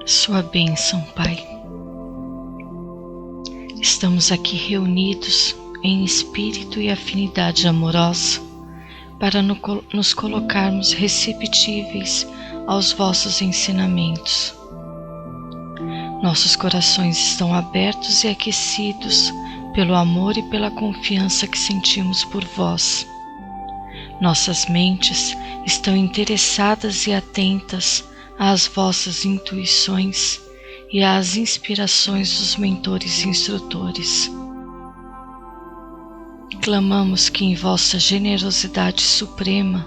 Sua bênção, Pai. Estamos aqui reunidos em espírito e afinidade amorosa para nos colocarmos receptíveis aos vossos ensinamentos. Nossos corações estão abertos e aquecidos pelo amor e pela confiança que sentimos por vós. Nossas mentes estão interessadas e atentas às vossas intuições e às inspirações dos mentores e instrutores. Clamamos que em vossa generosidade suprema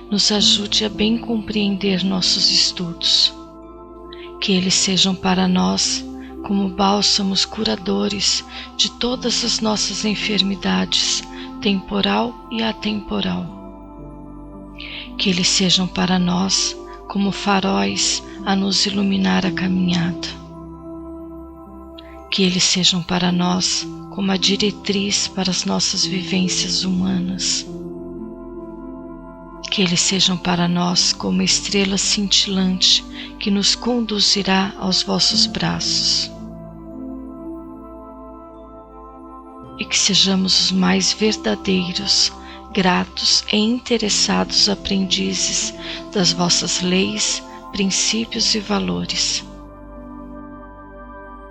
nos ajude a bem compreender nossos estudos, que eles sejam para nós como bálsamos curadores de todas as nossas enfermidades, temporal e atemporal. Que eles sejam para nós como faróis a nos iluminar a caminhada. Que eles sejam para nós como a diretriz para as nossas vivências humanas. Que eles sejam para nós como estrela cintilante que nos conduzirá aos vossos braços. E que sejamos os mais verdadeiros, gratos e interessados aprendizes das vossas leis, princípios e valores.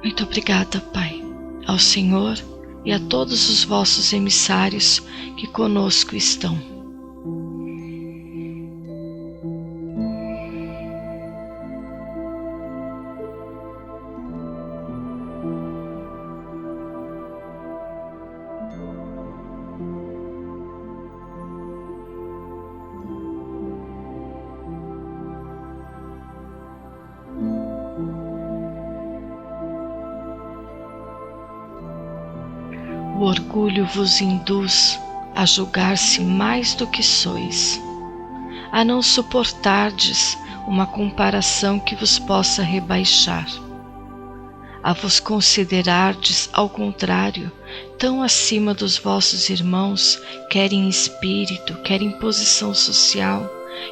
Muito obrigada, Pai, ao Senhor e a todos os vossos emissários que conosco estão. O orgulho vos induz a julgar-se mais do que sois, a não suportardes uma comparação que vos possa rebaixar, a vos considerardes, ao contrário, tão acima dos vossos irmãos, quer em espírito, quer em posição social,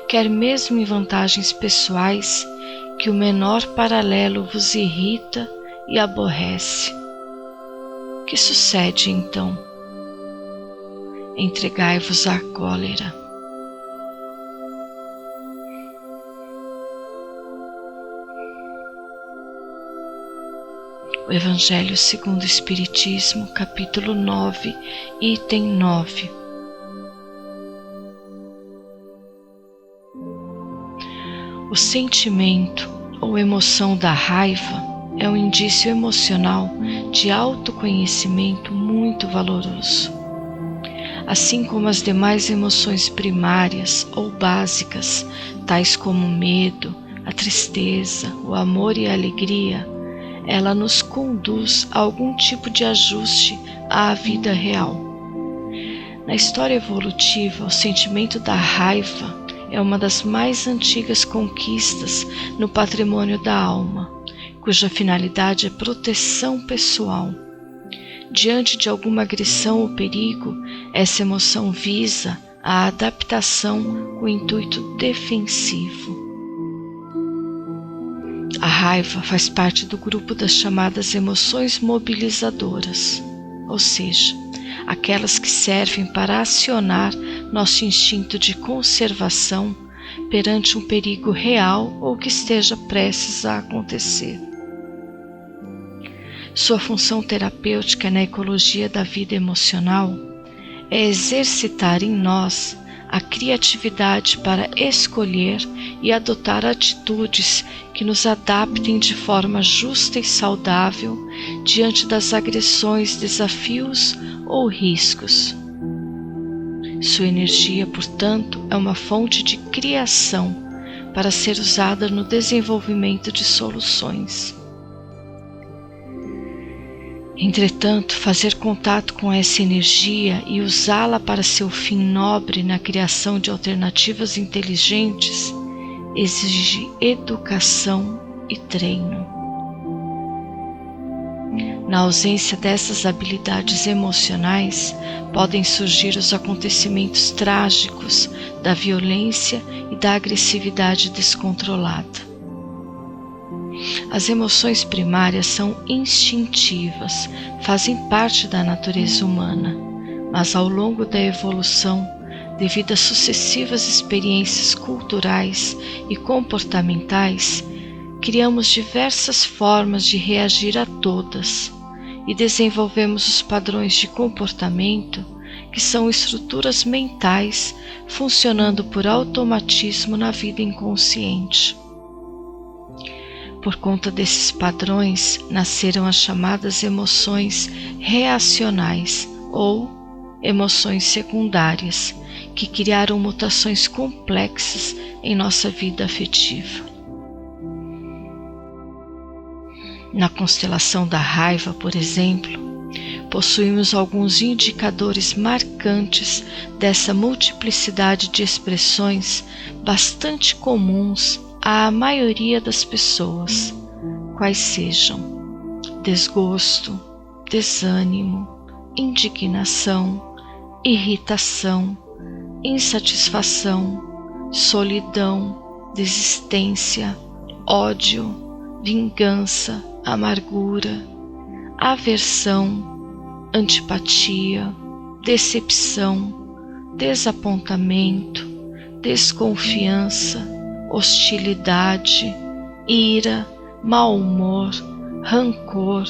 quer mesmo em vantagens pessoais, que o menor paralelo vos irrita e aborrece. O que sucede então? Entregai-vos à cólera. O Evangelho segundo o Espiritismo, capítulo 9, item 9. O sentimento ou emoção da raiva é um indício emocional de autoconhecimento muito valoroso. Assim como as demais emoções primárias ou básicas, tais como o medo, a tristeza, o amor e a alegria, ela nos conduz a algum tipo de ajuste à vida real. Na história evolutiva, o sentimento da raiva é uma das mais antigas conquistas no patrimônio da alma, cuja finalidade é proteção pessoal. Diante de alguma agressão ou perigo, essa emoção visa a adaptação com o intuito defensivo. A raiva faz parte do grupo das chamadas emoções mobilizadoras, ou seja, aquelas que servem para acionar nosso instinto de conservação perante um perigo real ou que esteja prestes a acontecer. Sua função terapêutica na ecologia da vida emocional é exercitar em nós a criatividade para escolher e adotar atitudes que nos adaptem de forma justa e saudável diante das agressões, desafios ou riscos. Sua energia, portanto, é uma fonte de criação para ser usada no desenvolvimento de soluções. Entretanto, fazer contato com essa energia e usá-la para seu fim nobre na criação de alternativas inteligentes exige educação e treino. Na ausência dessas habilidades emocionais, podem surgir os acontecimentos trágicos da violência e da agressividade descontrolada. As emoções primárias são instintivas, fazem parte da natureza humana, mas ao longo da evolução, devido a sucessivas experiências culturais e comportamentais, criamos diversas formas de reagir a todas e desenvolvemos os padrões de comportamento que são estruturas mentais funcionando por automatismo na vida inconsciente. Por conta desses padrões, nasceram as chamadas emoções reacionais ou emoções secundárias, que criaram mutações complexas em nossa vida afetiva. Na constelação da raiva, por exemplo, possuímos alguns indicadores marcantes dessa multiplicidade de expressões bastante comuns à maioria das pessoas, quais sejam desgosto, desânimo, indignação, irritação, insatisfação, solidão, desistência, ódio, vingança, amargura, aversão, antipatia, decepção, desapontamento, desconfiança, hostilidade, ira, mau humor, rancor,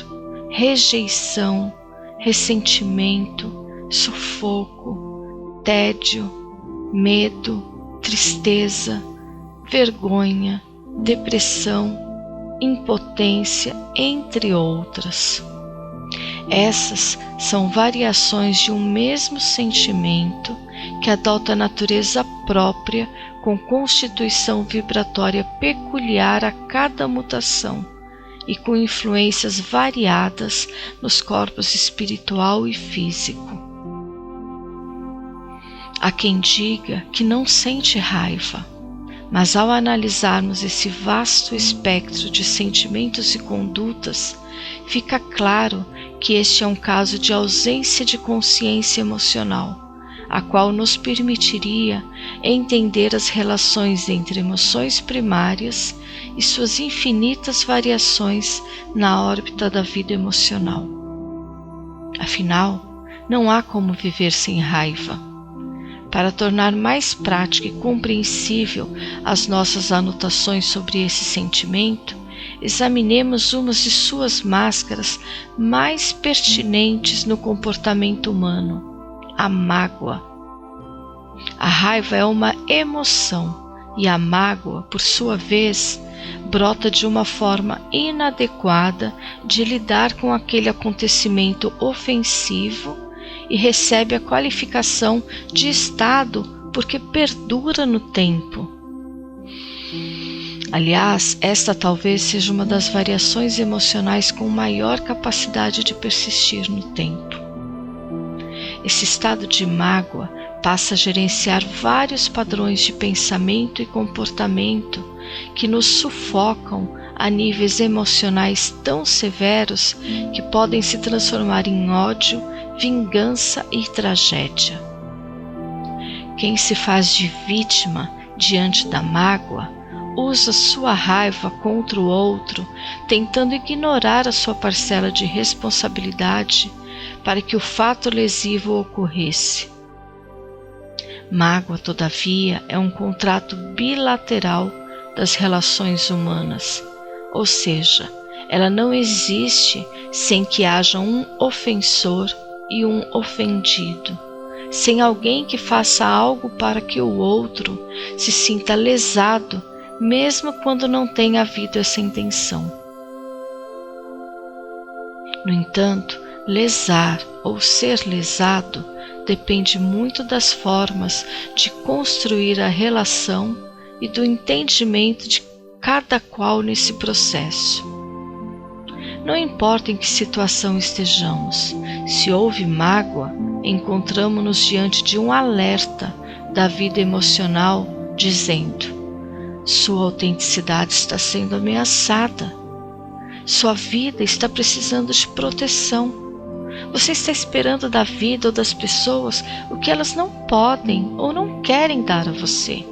rejeição, ressentimento, sufoco, tédio, medo, tristeza, vergonha, depressão, impotência, entre outras. Essas são variações de um mesmo sentimento que adota a natureza própria com constituição vibratória peculiar a cada mutação e com influências variadas nos corpos espiritual e físico. Há quem diga que não sente raiva, mas ao analisarmos esse vasto espectro de sentimentos e condutas, fica claro que este é um caso de ausência de consciência emocional, a qual nos permitiria entender as relações entre emoções primárias e suas infinitas variações na órbita da vida emocional. Afinal, não há como viver sem raiva. Para tornar mais prática e compreensível as nossas anotações sobre esse sentimento, examinemos umas de suas máscaras mais pertinentes no comportamento humano: a mágoa. A raiva é uma emoção e a mágoa, por sua vez, brota de uma forma inadequada de lidar com aquele acontecimento ofensivo e recebe a qualificação de estado porque perdura no tempo. Aliás, esta talvez seja uma das variações emocionais com maior capacidade de persistir no tempo. Esse estado de mágoa passa a gerenciar vários padrões de pensamento e comportamento que nos sufocam a níveis emocionais tão severos que podem se transformar em ódio, vingança e tragédia. Quem se faz de vítima diante da mágoa usa sua raiva contra o outro, tentando ignorar a sua parcela de responsabilidade para que o fato lesivo ocorresse. Mágoa, todavia, é um contrato bilateral das relações humanas, ou seja, ela não existe sem que haja um ofensor e um ofendido, sem alguém que faça algo para que o outro se sinta lesado, mesmo quando não tenha havido essa intenção. No entanto, lesar ou ser lesado depende muito das formas de construir a relação e do entendimento de cada qual nesse processo. Não importa em que situação estejamos, se houve mágoa, encontramos-nos diante de um alerta da vida emocional dizendo: sua autenticidade está sendo ameaçada. Sua vida está precisando de proteção. Você está esperando da vida ou das pessoas o que elas não podem ou não querem dar a você.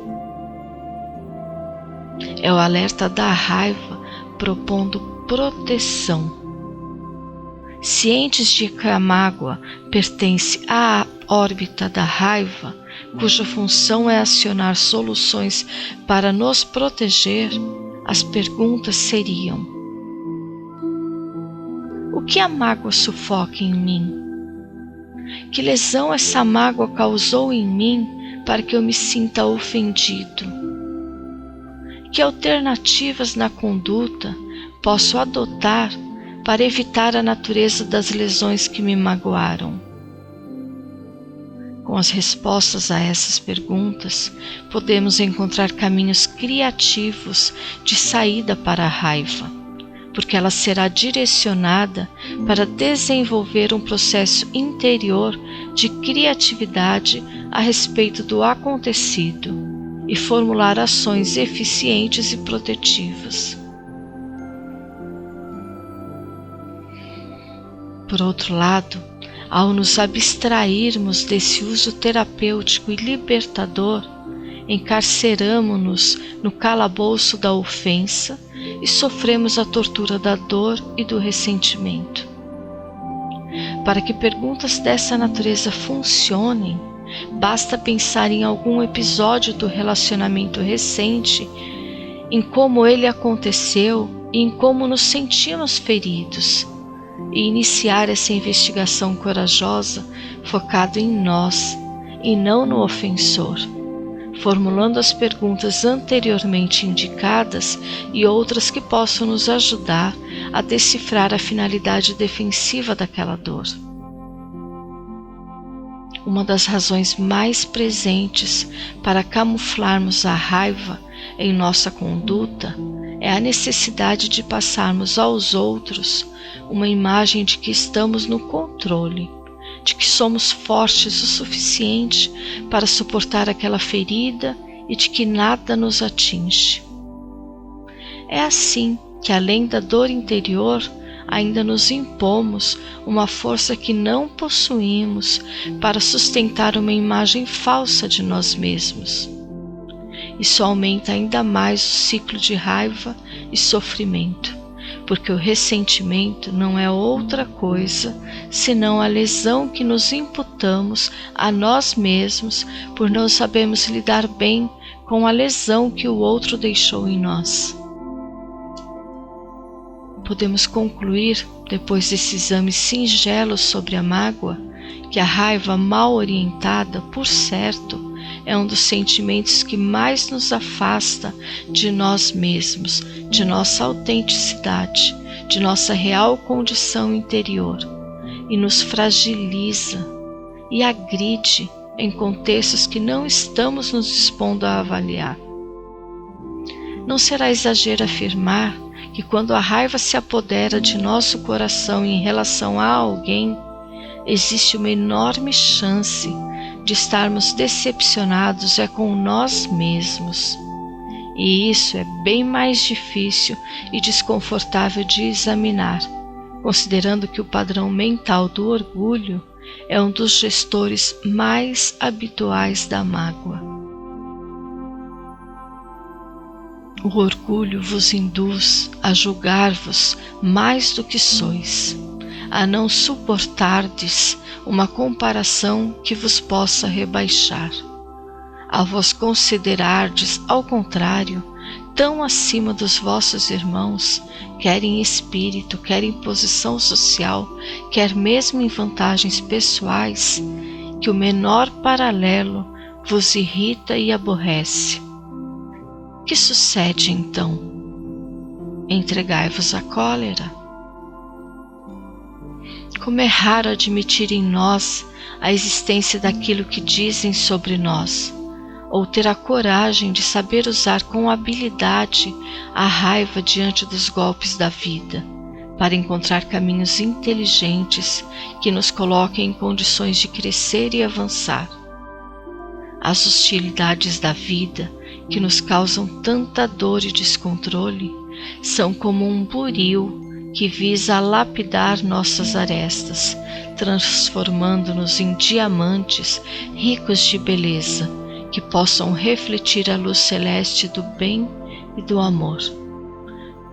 É o alerta da raiva propondo proteção. Cientes de que a mágoa pertence à órbita da raiva, cuja função é acionar soluções para nos proteger, as perguntas seriam: o que a mágoa sufoca em mim? Que lesão essa mágoa causou em mim para que eu me sinta ofendido? Que alternativas na conduta posso adotar para evitar a natureza das lesões que me magoaram? Com as respostas a essas perguntas, podemos encontrar caminhos criativos de saída para a raiva, porque ela será direcionada para desenvolver um processo interior de criatividade a respeito do acontecido e formular ações eficientes e protetivas. Por outro lado, ao nos abstrairmos desse uso terapêutico e libertador, encarceramo-nos no calabouço da ofensa e sofremos a tortura da dor e do ressentimento. Para que perguntas dessa natureza funcionem, basta pensar em algum episódio do relacionamento recente, em como ele aconteceu e em como nos sentimos feridos, e iniciar essa investigação corajosa focado em nós e não no ofensor, formulando as perguntas anteriormente indicadas e outras que possam nos ajudar a decifrar a finalidade defensiva daquela dor. Uma das razões mais presentes para camuflarmos a raiva em nossa conduta é a necessidade de passarmos aos outros uma imagem de que estamos no controle, de que somos fortes o suficiente para suportar aquela ferida e de que nada nos atinge. É assim que, além da dor interior, ainda nos impomos uma força que não possuímos para sustentar uma imagem falsa de nós mesmos. Isso aumenta ainda mais o ciclo de raiva e sofrimento, porque o ressentimento não é outra coisa senão a lesão que nos imputamos a nós mesmos por não sabermos lidar bem com a lesão que o outro deixou em nós. Podemos concluir, depois desse exame singelo sobre a mágoa, que a raiva mal orientada, por certo, é um dos sentimentos que mais nos afasta de nós mesmos, de nossa autenticidade, de nossa real condição interior, e nos fragiliza e agride em contextos que não estamos nos dispondo a avaliar. Não será exagero afirmar que quando a raiva se apodera de nosso coração em relação a alguém, existe uma enorme chance de estarmos decepcionados com nós mesmos. E isso é bem mais difícil e desconfortável de examinar, considerando que o padrão mental do orgulho é um dos gestores mais habituais da mágoa. O orgulho vos induz a julgar-vos mais do que sois, a não suportardes uma comparação que vos possa rebaixar, a vos considerardes, ao contrário, tão acima dos vossos irmãos, quer em espírito, quer em posição social, quer mesmo em vantagens pessoais, que o menor paralelo vos irrita e aborrece. Que sucede então? Entregai-vos à cólera. Como é raro admitir em nós a existência daquilo que dizem sobre nós, ou ter a coragem de saber usar com habilidade a raiva diante dos golpes da vida, para encontrar caminhos inteligentes que nos coloquem em condições de crescer e avançar. As hostilidades da vida, que nos causam tanta dor e descontrole, são como um buril que visa lapidar nossas arestas, transformando-nos em diamantes ricos de beleza, que possam refletir a luz celeste do bem e do amor.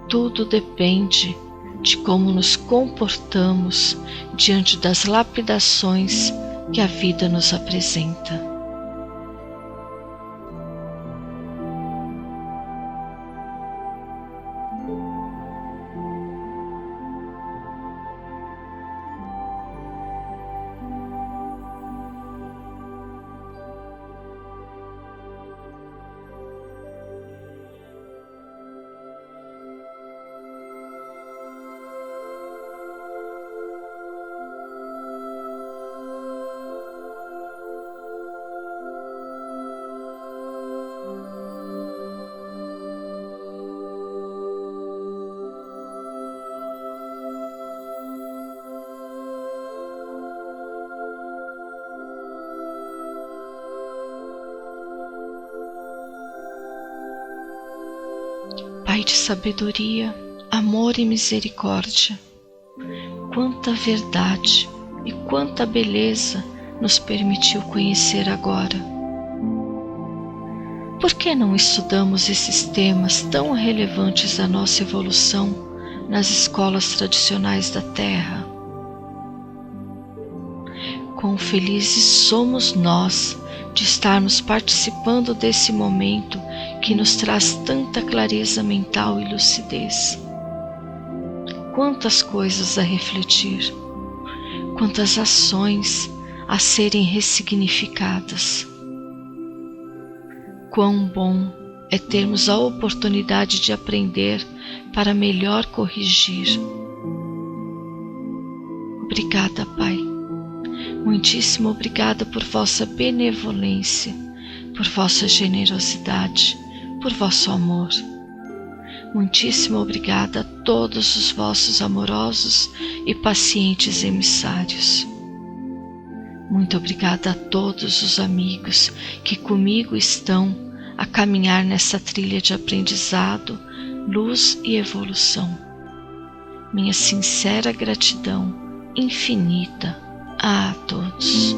Tudo depende de como nos comportamos diante das lapidações que a vida nos apresenta. Pai de sabedoria, amor e misericórdia, quanta verdade e quanta beleza nos permitiu conhecer agora. Por que não estudamos esses temas tão relevantes à nossa evolução nas escolas tradicionais da Terra? Quão felizes somos nós de estarmos participando desse momento que nos traz tanta clareza mental e lucidez. Quantas coisas a refletir, quantas ações a serem ressignificadas. Quão bom é termos a oportunidade de aprender para melhor corrigir. Obrigada, Pai. Muitíssimo obrigada por vossa benevolência, por vossa generosidade, por vosso amor. Muitíssimo obrigada a todos os vossos amorosos e pacientes emissários. Muito obrigada a todos os amigos que comigo estão a caminhar nessa trilha de aprendizado, luz e evolução. Minha sincera gratidão infinita a todos.